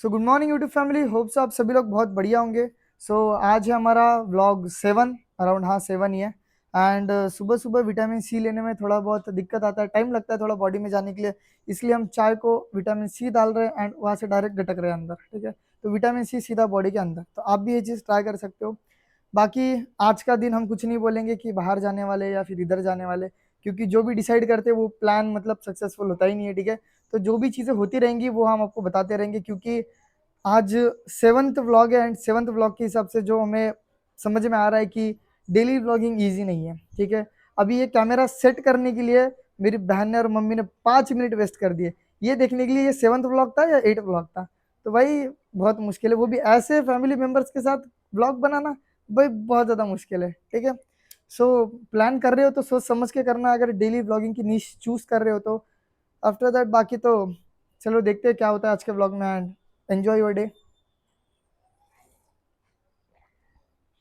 So good morning YouTube family, hopes आप सभी लोग बहुत बढ़िया होंगे। आज है हमारा व्लॉग 7 अराउंड, हाँ 7 ही है। एंड सुबह सुबह विटामिन सी लेने में थोड़ा बहुत दिक्कत आता है, टाइम लगता है थोड़ा बॉडी में जाने के लिए। इसलिए हम चाय को विटामिन सी डाल रहे हैं एंड वहाँ से डायरेक्ट गटक रहे हैं अंदर, ठीक है। तो विटामिन सी सीधा बॉडी के अंदर, तो आप भी ये चीज़ ट्राई कर सकते हो। बाकी आज का दिन हम कुछ नहीं बोलेंगे कि बाहर जाने वाले या फिर इधर जाने वाले, क्योंकि जो भी डिसाइड करते हैं वो प्लान मतलब सक्सेसफुल होता ही नहीं है, ठीक है। तो जो भी चीज़ें होती रहेंगी वो हम आपको बताते रहेंगे, क्योंकि आज 7th व्लॉग है एंड 7th व्लॉग के हिसाब से जो हमें समझ में आ रहा है कि डेली व्लॉगिंग इजी नहीं है, ठीक है। अभी ये कैमरा सेट करने के लिए मेरी बहन ने और मम्मी ने 5 मिनट वेस्ट कर दिए, ये देखने के लिए ये 7th व्लॉग था या 8th व्लॉग था। तो भाई बहुत मुश्किल है, वो भी ऐसे फैमिली मेम्बर्स के साथ व्लॉग बनाना, भाई बहुत ज़्यादा मुश्किल है, ठीक है। प्लान कर रहे हो तो सोच समझ के करना, अगर डेली व्लॉगिंग की नीश चूज कर रहे हो तो। आफ्टर दैट बाकी तो चलो देखते हैं क्या होता है आज के व्लॉग में and enjoy your day.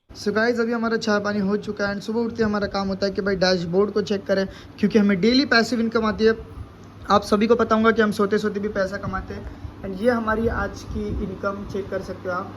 So guys, अभी हमारा चाय पानी हो चुका है एंड सुबह उठते हमारा काम होता है कि भाई डैशबोर्ड को चेक करें, क्योंकि हमें डेली पैसिव इनकम आती है। आप सभी को पता होगा कि हम सोते सोते भी पैसा कमाते हैं एंड ये हमारी आज की इनकम चेक कर सकते हो आप,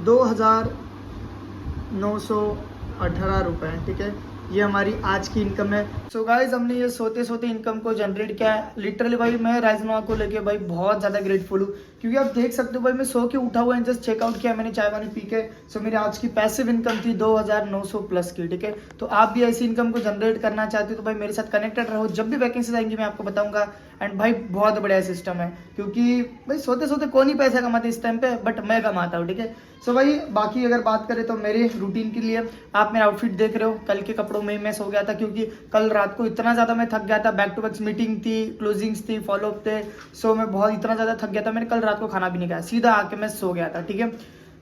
2,918 रुपये, ठीक है। ये हमारी आज की इनकम है। सो गाइज, हमने ये सोते सोते इनकम को जनरेट किया है। लिटरली भाई मैं राजमा को लेके भाई बहुत ज़्यादा ग्रेटफुल हूँ, क्योंकि आप देख सकते हो भाई मैं सो के उठा हुआ है, जस्ट चेकआउट किया मैंने चाय पानी पी के। सो मेरी आज की पैसिव इनकम थी 2,900 प्लस की, ठीक है। तो आप भी ऐसी इनकम को जनरेट करना चाहते हो तो भाई मेरे साथ कनेक्टेड रहो, जब भी वैकेंसीज आएंगी मैं आपको बताऊंगा। एंड भाई बहुत बढ़िया सिस्टम है, क्योंकि भाई सोते सोते कौन ही पैसा कमाते इस टाइम पे, बट मैं कमाता हूँ, ठीक है। सो भाई बाकी अगर बात करें तो मेरे रूटीन के लिए आप मेरा आउटफिट देख रहे हो, कल के कपड़ों में मैं सो गया था, क्योंकि कल रात को इतना ज़्यादा मैं थक गया था, बैक टू बैक मीटिंग थी, क्लोजिंग्स थी, फॉलोअप थे। सो मैं बहुत इतना ज़्यादा थक गया था, मैंने कल रात को खाना भी नहीं खाया, सीधा आके मैं सो गया था, ठीक है।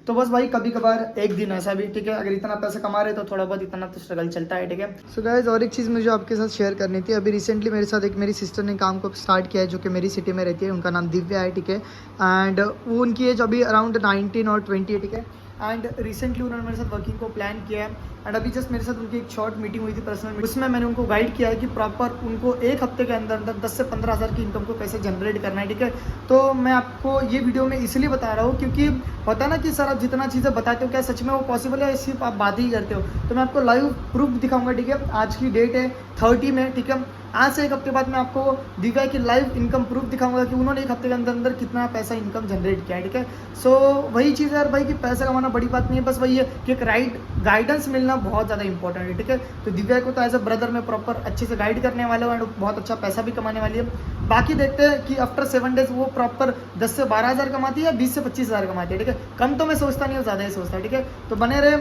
तो बस भाई कभी कभार एक दिन ऐसा भी, ठीक है, अगर इतना पैसा कमा रहे तो थोड़ा बहुत इतना तो स्ट्रगल चलता है, ठीक है। सो गाइस, और एक चीज़ मुझे आपके साथ शेयर करनी थी। अभी रिसेंटली मेरे साथ एक मेरी सिस्टर ने काम को स्टार्ट किया है, जो कि मेरी सिटी में रहती है, उनका नाम दिव्या है, ठीक है। एंड वो उनकी एज अभी अराउंड 19 और 20 है, ठीक है। एंड रिसेंटली उन्होंने मेरे साथ वर्किंग को प्लान किया है एंड अभी जस्ट मेरे साथ उनकी एक शॉर्ट मीटिंग हुई थी पर्सनल, उसमें मैंने उनको गाइड किया है कि प्रॉपर उनको एक हफ्ते के अंदर अंदर 10 से 15 हज़ार की इनकम को कैसे जनरेट करना है, ठीक है। तो मैं आपको ये वीडियो में इसलिए बता रहा हूँ क्योंकि होता है ना कि सर आप जितना चीज़ें बताते हो क्या सच में वो पॉसिबल है, सिर्फ आप बात ही करते हो। तो मैं आपको लाइव प्रूफ दिखाऊंगा, ठीक है। आज की डेट है 30 में, ठीक है। आज से एक हफ्ते बाद मैं आपको दिव्या की लाइव इनकम प्रूफ दिखाऊंगा कि उन्होंने एक हफ्ते के अंदर अंदर कितना पैसा इनकम जनरेट किया है, ठीक है। सो वही चीज़ है यार भाई कि पैसा कमाना बड़ी बात नहीं है, बस वही है कि एक राइट गाइडेंस मिलना बहुत ज़्यादा इंपॉर्टेंट है, ठीक है। तो दिव्या को तो एज अ ब्रदर में प्रॉपर अच्छे से गाइड करने वाला हूँ एंड बहुत अच्छा पैसा भी कमाने वाली है। बाकी देखते हैं कि आफ्टर 7 डेज वो प्रॉपर 10 से 12 हज़ार कमाती है या 20 से 25 हज़ार कमाती है, ठीक है। कम तो मैं सोचता नहीं हूँ, ज़्यादा ही सोचता है, ठीक है। तो बने रहे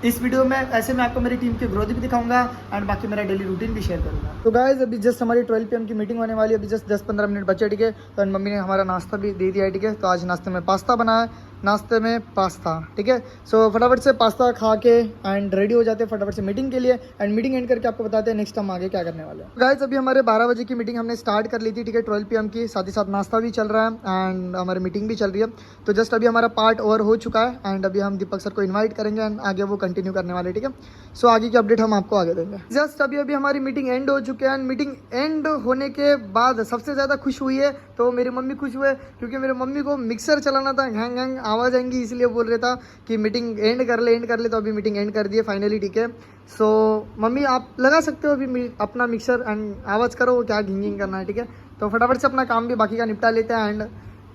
इस वीडियो में, ऐसे मैं आपको मेरी टीम की ग्रोथ भी दिखाऊंगा एंड बाकी मेरा डेली रूटीन भी शेयर करूंगा। तो गाइस, अभी जस्ट हमारी 12 PM की मीटिंग होने वाली है, अभी जस्ट 10-15 मिनट बचे, ठीक है। तो मम्मी ने हमारा नाश्ता भी दे दिया है, ठीक है। तो आज नाश्ते में पास्ता बना है, नाश्ते में पास्ता, ठीक है। सो फटाफट से पास्ता खा के एंड रेडी हो जाते हैं फटाफट से मीटिंग के लिए एंड मीटिंग एंड करके आपको बताते हैं नेक्स्ट हम आगे क्या करने वाले हैं। गाइस, अभी हमारे 12 बजे की मीटिंग हमने स्टार्ट कर ली थी, ठीक है, 12 PM की, साथ ही साथ नाश्ता भी चल रहा है एंड हमारी मीटिंग भी चल रही है। तो जस्ट अभी हमारा पार्ट ओवर हो चुका है एंड अभी हम दीपक सर को इन्वाइट करेंगे एंड आगे वो कंटिन्यू करने वाले, ठीक है। सो आगे की अपडेट हम आपको आगे देंगे। जस्ट अभी अभी हमारी मीटिंग एंड हो चुकी है एंड मीटिंग एंड होने के बाद सबसे ज़्यादा खुश हुई है तो मेरी मम्मी खुश हुए, क्योंकि मेरी मम्मी को मिक्सर चलाना था, घैंग घैंग आवाज़ आएंगी, इसलिए बोल रहा था कि मीटिंग एंड कर ले। तो अभी मीटिंग एंड कर दी है फाइनली, ठीक है। सो मम्मी आप लगा सकते हो अभी अपना मिक्सर एंड आवाज़ करो क्या घिंगिंग करना है, ठीक है। तो फटाफट से अपना काम भी बाकी का निपटा लेते हैं एंड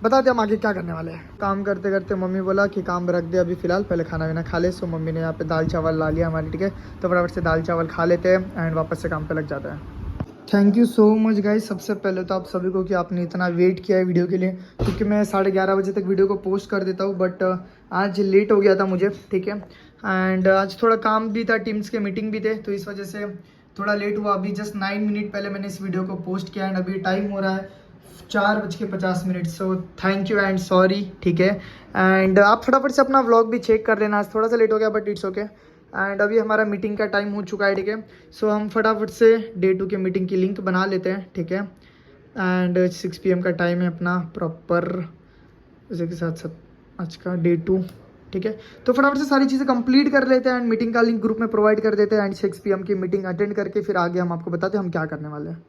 बताते हम आगे क्या करने वाले हैं। काम करते करते मम्मी बोला कि काम रख दे अभी फ़िलहाल, पहले खाना वाना खा ले। सो मम्मी ने यहाँ पे दाल चावल ला लिया हमारी, ठीक है। तो फटाफट से दाल चावल खा लेते हैं एंड वापस से काम पे लग जाते हैं। Thank you so much guys, सबसे पहले तो आप सभी को कि आपने इतना वेट किया है वीडियो के लिए, क्योंकि मैं 11:30 बजे तक वीडियो को पोस्ट कर देता हूँ, बट आज लेट हो गया था मुझे, ठीक है। एंड आज थोड़ा काम भी था, टीम्स के मीटिंग भी थे, तो इस वजह से थोड़ा लेट हुआ। अभी जस्ट 9 मिनट पहले मैंने इस वीडियो को पोस्ट किया एंड अभी टाइम हो रहा है 4:50। So thank you and sorry, ठीक है। एंड आप फटाफट से अपना व्लॉग भी चेक कर लेना, आज थोड़ा सा लेट हो गया बट इट्स ओके। एंड अभी हमारा मीटिंग का टाइम हो चुका है, ठीक है। सो हम फटाफट से डे 2 के मीटिंग की लिंक बना लेते हैं, ठीक है। एंड 6 PM का टाइम है अपना प्रॉपर, इसी के साथ साथ आज का डे 2, ठीक है। तो फटाफट से सारी चीज़ें कंप्लीट कर लेते हैं एंड मीटिंग का लिंक ग्रुप में प्रोवाइड कर देते हैं एंड 6 PM की मीटिंग अटेंड करके फिर आगे हम आपको बताते हैं हम क्या करने वाले हैं।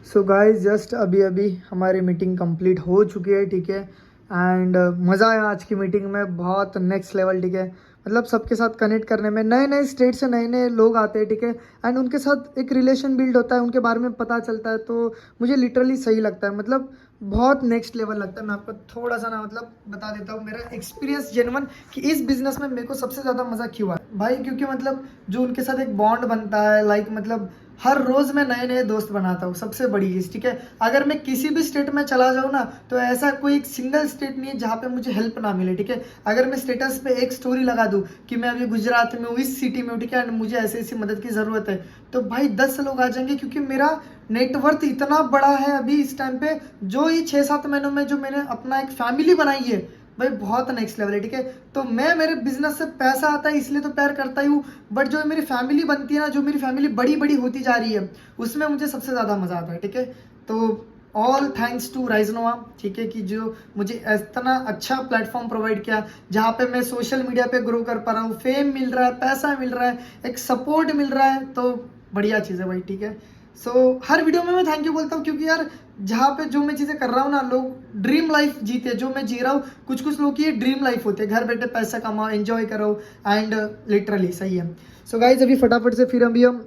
सो गाइस, जस्ट अभी अभी हमारी मीटिंग कंप्लीट हो चुकी है, ठीक है। एंड मज़ा आया आज की मीटिंग में, बहुत नेक्स्ट लेवल, ठीक है। मतलब सबके साथ कनेक्ट करने में, नए नए स्टेट से नए नए लोग आते हैं, ठीक है। एंड उनके साथ एक रिलेशन बिल्ड होता है, उनके बारे में पता चलता है, तो मुझे लिटरली सही लगता है, मतलब बहुत नेक्स्ट लेवल लगता है। मैं आपको थोड़ा सा ना मतलब बता देता हूँ मेरा एक्सपीरियंस जेन्युइन कि इस बिजनेस में मेरे को सबसे ज़्यादा मज़ा क्यों आया भाई, क्योंकि मतलब जो उनके साथ एक बॉन्ड बनता है, लाइक मतलब हर रोज मैं नए नए दोस्त बनाता हूँ, सबसे बड़ी चीज़, ठीक है। अगर मैं किसी भी स्टेट में चला जाऊँ ना, तो ऐसा कोई एक सिंगल स्टेट नहीं है जहाँ पे मुझे हेल्प ना मिले, ठीक है। अगर मैं स्टेटस पे एक स्टोरी लगा दूँ कि मैं अभी गुजरात में हूँ, इस सिटी में हूँ, ठीक है, एंड मुझे ऐसी ऐसी मदद की ज़रूरत है, तो भाई 10 लोग आ जाएंगे, क्योंकि मेरा नेटवर्थ इतना बड़ा है अभी इस टाइम पे। जो ये 6-7 महीनों में जो मैंने अपना एक फैमिली बनाई है भाई, बहुत नेक्स्ट लेवल है, ठीक है। तो मैं मेरे बिजनेस से पैसा आता है इसलिए तो प्यार करता ही हूँ, बट जो मेरी फैमिली बनती है ना, जो मेरी फैमिली बड़ी बड़ी होती जा रही है, उसमें मुझे सबसे ज़्यादा मज़ा आता है, ठीक है। तो ऑल थैंक्स टू राइजनोवा, ठीक है, कि जो मुझे इतना अच्छा प्लेटफॉर्म प्रोवाइड किया, जहाँ पे मैं सोशल मीडिया पे ग्रो कर पा रहा हूँ, फेम मिल रहा है, पैसा मिल रहा है, एक सपोर्ट मिल रहा है, तो बढ़िया चीज़ है भाई, ठीक है। सो हर वीडियो में मैं थैंक यू बोलता हूँ, क्योंकि यार जहाँ पे जो मैं चीज़ें कर रहा हूँ ना, लोग ड्रीम लाइफ जीते, जो मैं जी रहा हूँ, कुछ कुछ लोग की ये ड्रीम लाइफ होती है, घर बैठे पैसा कमाओ, एंजॉय करो, एंड लिटरली सही है। सो गाइज अभी फटाफट से फिर अभी हम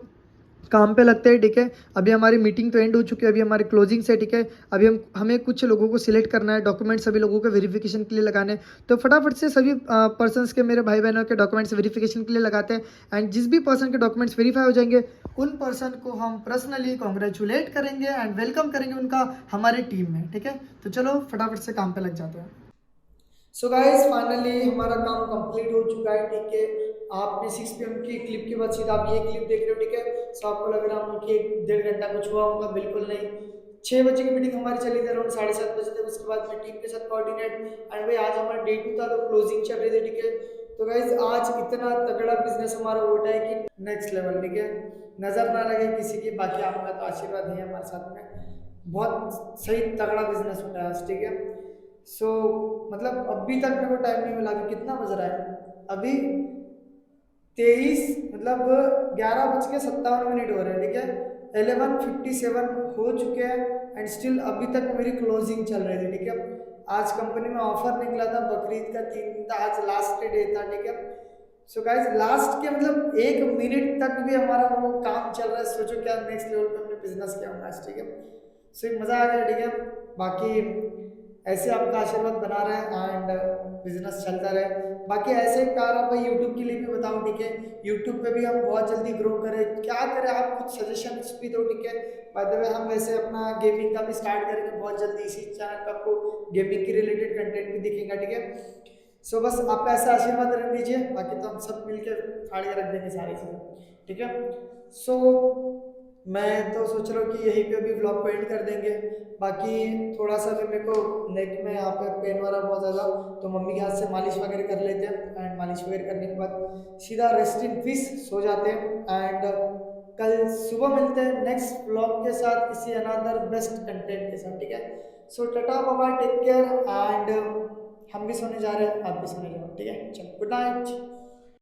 काम पे लगते हैं, ठीक है। अभी हमारी मीटिंग तो एंड हो चुकी है, अभी हमारी क्लोजिंग से, ठीक है। अभी हमें कुछ लोगों को सिलेक्ट करना है, डॉक्यूमेंट सभी लोगों के वेरिफिकेशन के लिए लगाने हैं, तो फटाफट से सभी पर्सन्स के, मेरे भाई बहनों के डॉक्यूमेंट्स वेरिफिकेशन के लिए लगाते हैं। एंड जिस भी पर्सन के डॉक्यूमेंट्स वेरीफाई हो जाएंगे, उन पर्सन को हम पर्सनली कॉन्ग्रेचुलेट करेंगे एंड वेलकम करेंगे उनका हमारी टीम में, ठीक है। तो चलो फटाफट से काम पे लग जाते हैं। सो गाइस फाइनली हमारा काम कंप्लीट हो चुका है, ठीक है। आपने 6 PM की क्लिप के बाद सीधा आप ये क्लिप देख रहे हो, ठीक है। सो आपको लग रहा होगा कि 1-1.5 घंटा कुछ हुआ होगा, बिल्कुल नहीं। 6 बजे की मीटिंग हमारी चली थी, अराउंड 7:30 बजे तक। उसके बाद में टीम के साथ कोऑर्डिनेट, एंड भाई आज हमारा डे 2 था, तो क्लोजिंग चल रही थी, ठीक है। तो गाइज आज इतना तगड़ा बिजनेस हमारा होता है कि नेक्स्ट लेवल, ठीक है। नजर ना लगे किसी की, बाकी आपका तो आशीर्वाद है हमारे साथ में, बहुत सही तगड़ा बिजनेस होता है आज, ठीक है। सो मतलब अभी तक मेरे को टाइम नहीं मिला, अभी कितना बज रहा है, अभी 23 मतलब 11:57 हो रहे हैं, ठीक है। 11:57 हो चुके हैं, एंड स्टिल अभी तक मेरी क्लोजिंग चल रही थी, ठीक है। आज कंपनी में ऑफर निकला था, बकरीद का 3 दिन था, आज लास्ट डे था, ठीक है। सो गाइज लास्ट के मतलब 1 मिनट तक भी हमारा वो काम चल रहा है, सोचो क्या नेक्स्ट लेवल पे हमने बिजनेस किया होगा आज, ठीक है। सो एक मजा आ गया, ठीक है। बाकी ऐसे आपका आशीर्वाद बना रहे एंड बिजनेस चलता रहे। बाकी ऐसे कार भाई यूट्यूब के लिए भी बताओ, ठीक है। यूट्यूब पे भी हम बहुत जल्दी ग्रो करें, क्या करें, आप कुछ सजेशन भी दो, ठीक है। बाय द वे हम वैसे अपना गेमिंग का भी स्टार्ट करेंगे बहुत जल्दी, इसी चैनल पर आपको गेमिंग के रिलेटेड कंटेंट भी दिखेगा, ठीक है। सो बस आप ऐसा आशीर्वाद रख दीजिए, बाकी तो हम सब मिलकर फाड़ के रख देंगे सारी चीज़ें, ठीक है। सो मैं तो सोच रहा हूँ कि यहीं पे अभी ब्लॉग को एंड कर देंगे। बाकी थोड़ा सा भी मेरे को नेक में यहाँ पे पेन हो रहा बहुत ज़्यादा, तो मम्मी के हाथ से मालिश वगैरह कर लेते हैं, एंड मालिश वगैरह करने के बाद सीधा रेस्ट इन पीस सो जाते हैं। एंड कल सुबह मिलते हैं नेक्स्ट ब्लॉग के साथ, किसी अनदर बेस्ट कंटेंट के साथ, ठीक है। So tata bye bye, take care, and हम भी सोने जा रहे हैं, आप भी सोने जाओ, ठीक है। चलो गुड नाइट।